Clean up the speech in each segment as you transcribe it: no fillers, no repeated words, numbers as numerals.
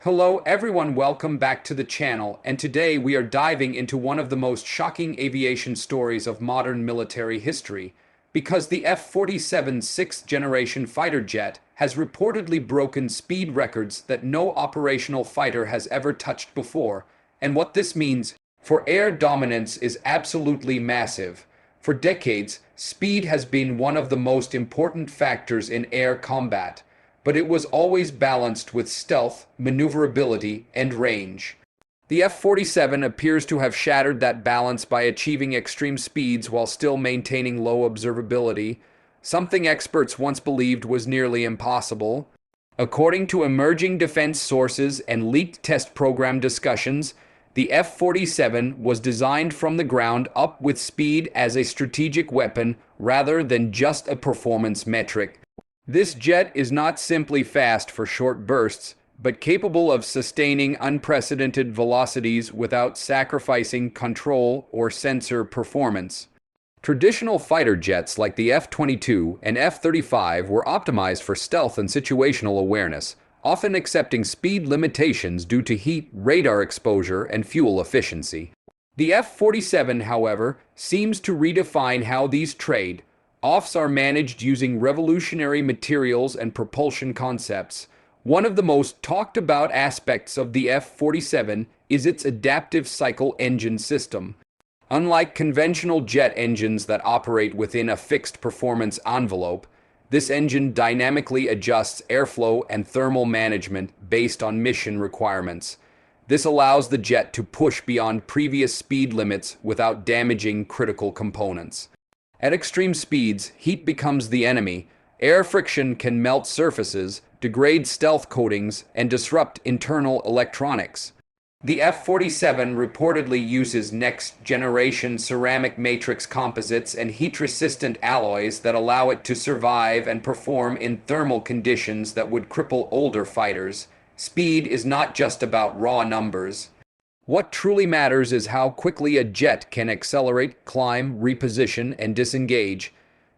Hello everyone, welcome back to the channel, and today we are diving into one of the most shocking aviation stories of modern military history, because the F-47 sixth-generation fighter jet has reportedly broken speed records that no operational fighter has ever touched before, and what this means for air dominance is absolutely massive. For decades, speed has been one of the most important factors in air combat, but it was always balanced with stealth, maneuverability, and range. The F-47 appears to have shattered that balance by achieving extreme speeds while still maintaining low observability, something experts once believed was nearly impossible. According to emerging defense sources and leaked test program discussions, the F-47 was designed from the ground up with speed as a strategic weapon rather than just a performance metric. This jet is not simply fast for short bursts, but capable of sustaining unprecedented velocities without sacrificing control or sensor performance. Traditional fighter jets like the F-22 and F-35 were optimized for stealth and situational awareness, often accepting speed limitations due to heat, radar exposure, and fuel efficiency. The F-47, however, seems to redefine how these trade. Offs are managed using revolutionary materials and propulsion concepts. One of the most talked about aspects of the F-47 is its adaptive cycle engine system. Unlike conventional jet engines that operate within a fixed performance envelope, this engine dynamically adjusts airflow and thermal management based on mission requirements. This allows the jet to push beyond previous speed limits without damaging critical components. At extreme speeds, heat becomes the enemy. Air friction can melt surfaces, degrade stealth coatings, and disrupt internal electronics. The F-47 reportedly uses next-generation ceramic matrix composites and heat-resistant alloys that allow it to survive and perform in thermal conditions that would cripple older fighters. Speed is not just about raw numbers. What truly matters is how quickly a jet can accelerate, climb, reposition, and disengage.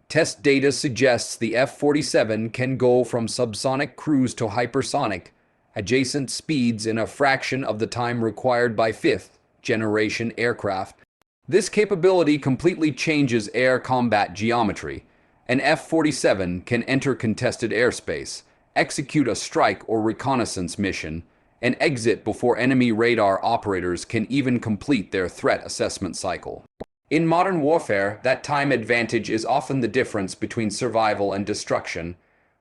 Test data suggests the F-47 can go from subsonic cruise to hypersonic, adjacent speeds in a fraction of the time required by fifth-generation aircraft. This capability completely changes air combat geometry. An F-47 can enter contested airspace, execute a strike or reconnaissance mission, and exit before enemy radar operators can even complete their threat assessment cycle. In modern warfare, that time advantage is often the difference between survival and destruction.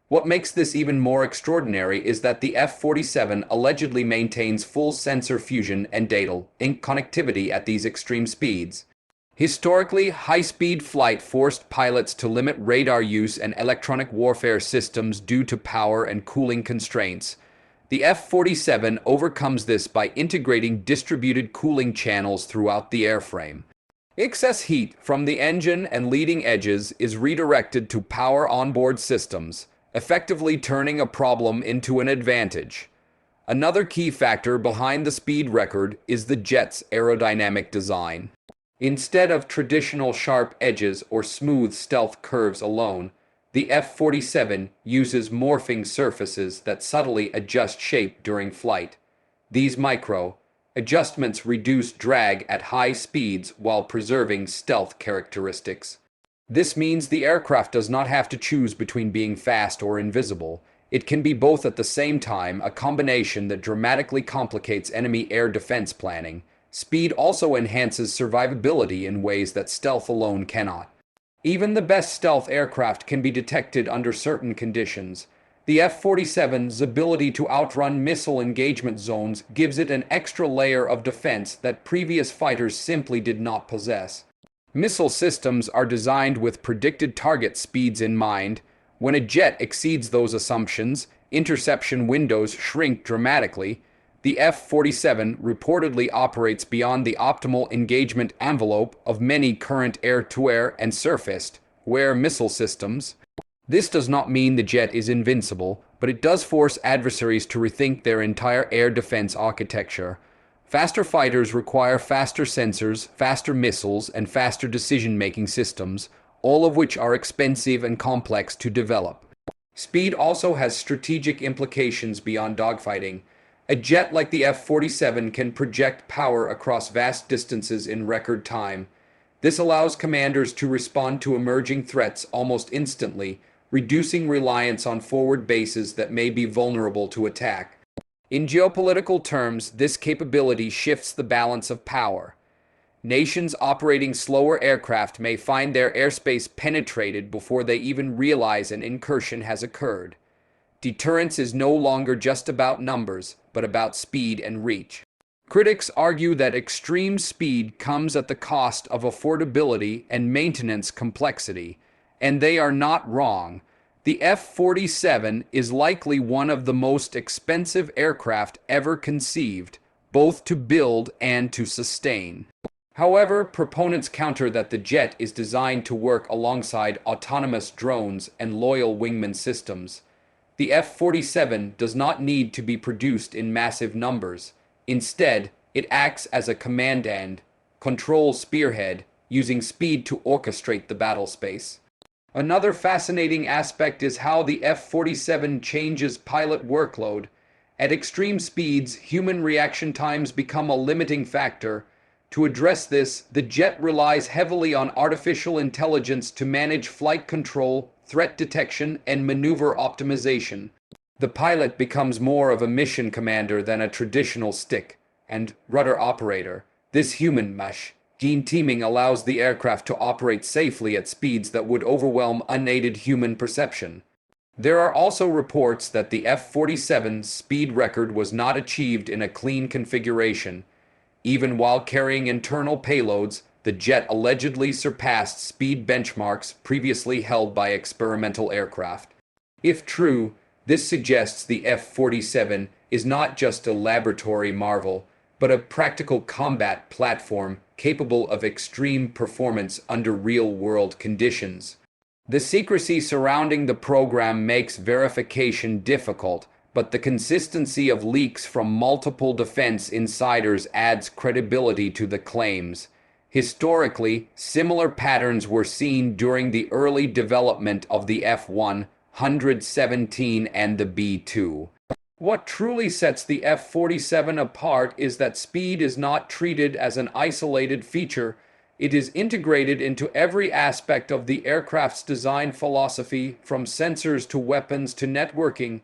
What makes this even more extraordinary is that the F-47 allegedly maintains full sensor fusion and data link connectivity at these extreme speeds. Historically, high-speed flight forced pilots to limit radar use and electronic warfare systems due to power and cooling constraints. The F-47 overcomes this by integrating distributed cooling channels throughout the airframe. Excess heat from the engine and leading edges is redirected to power onboard systems, effectively turning a problem into an advantage. Another key factor behind the speed record is the jet's aerodynamic design. Instead of traditional sharp edges or smooth stealth curves alone, the F-47 uses morphing surfaces that subtly adjust shape during flight. These micro-adjustments reduce drag at high speeds while preserving stealth characteristics. This means the aircraft does not have to choose between being fast or invisible. It can be both at the same time, a combination that dramatically complicates enemy air defense planning. Speed also enhances survivability in ways that stealth alone cannot. Even the best stealth aircraft can be detected under certain conditions. The F-47's ability to outrun missile engagement zones gives it an extra layer of defense that previous fighters simply did not possess. Missile systems are designed with predicted target speeds in mind. When a jet exceeds those assumptions, interception windows shrink dramatically. The F-47 reportedly operates beyond the optimal engagement envelope of many current air-to-air and surface-to-air missile systems. This does not mean the jet is invincible, but it does force adversaries to rethink their entire air defense architecture. Faster fighters require faster sensors, faster missiles, and faster decision-making systems, all of which are expensive and complex to develop. Speed also has strategic implications beyond dogfighting. A jet like the F-47 can project power across vast distances in record time. This allows commanders to respond to emerging threats almost instantly, reducing reliance on forward bases that may be vulnerable to attack. In geopolitical terms, this capability shifts the balance of power. Nations operating slower aircraft may find their airspace penetrated before they even realize an incursion has occurred. Deterrence is no longer just about numbers, but about speed and reach. Critics argue that extreme speed comes at the cost of affordability and maintenance complexity, and they are not wrong. The F-47 is likely one of the most expensive aircraft ever conceived, both to build and to sustain. However, proponents counter that the jet is designed to work alongside autonomous drones and loyal wingman systems. The F-47 does not need to be produced in massive numbers. Instead, it acts as a command and control spearhead, using speed to orchestrate the battle space. Another fascinating aspect is how the F-47 changes pilot workload. At extreme speeds, human reaction times become a limiting factor. To address this, the jet relies heavily on artificial intelligence to manage flight control, threat detection, and maneuver optimization. The pilot becomes more of a mission commander than a traditional stick and rudder operator. This human mesh gene teaming allows the aircraft to operate safely at speeds that would overwhelm unaided human perception. There are also reports that the F-47's speed record was not achieved in a clean configuration. Even while carrying internal payloads, the jet allegedly surpassed speed benchmarks previously held by experimental aircraft. If true, this suggests the F-47 is not just a laboratory marvel, but a practical combat platform capable of extreme performance under real-world conditions. The secrecy surrounding the program makes verification difficult, but the consistency of leaks from multiple defense insiders adds credibility to the claims. Historically, similar patterns were seen during the early development of the F-117 and the B-2. What truly sets the F-47 apart is that speed is not treated as an isolated feature. It is integrated into every aspect of the aircraft's design philosophy, from sensors to weapons to networking.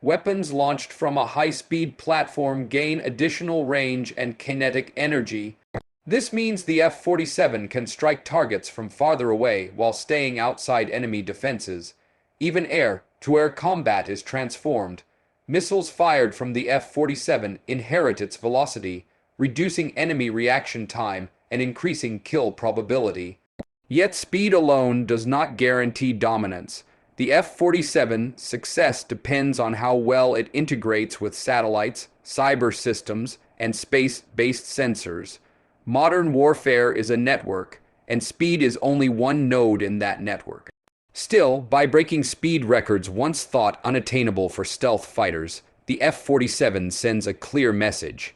Weapons launched from a high-speed platform gain additional range and kinetic energy. This means the F-47 can strike targets from farther away while staying outside enemy defenses. Even air-to-air combat is transformed. Missiles fired from the F-47 inherit its velocity, reducing enemy reaction time and increasing kill probability. Yet speed alone does not guarantee dominance. The F-47's success depends on how well it integrates with satellites, cyber systems, and space-based sensors. Modern warfare is a network, and speed is only one node in that network. Still, by breaking speed records once thought unattainable for stealth fighters, the F-47 sends a clear message.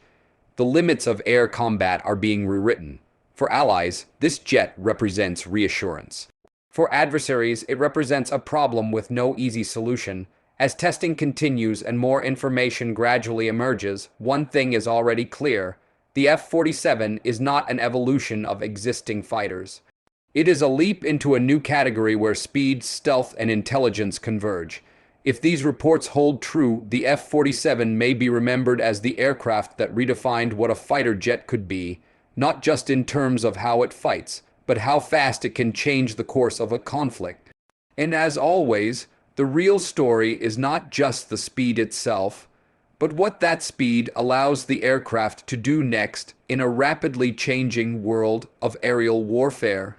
The limits of air combat are being rewritten. For allies, this jet represents reassurance. For adversaries, it represents a problem with no easy solution. As testing continues and more information gradually emerges, one thing is already clear. The F-47 is not an evolution of existing fighters. It is a leap into a new category where speed, stealth, and intelligence converge. If these reports hold true, the F-47 may be remembered as the aircraft that redefined what a fighter jet could be, not just in terms of how it fights, but how fast it can change the course of a conflict. And as always, the real story is not just the speed itself, but what that speed allows the aircraft to do next in a rapidly changing world of aerial warfare.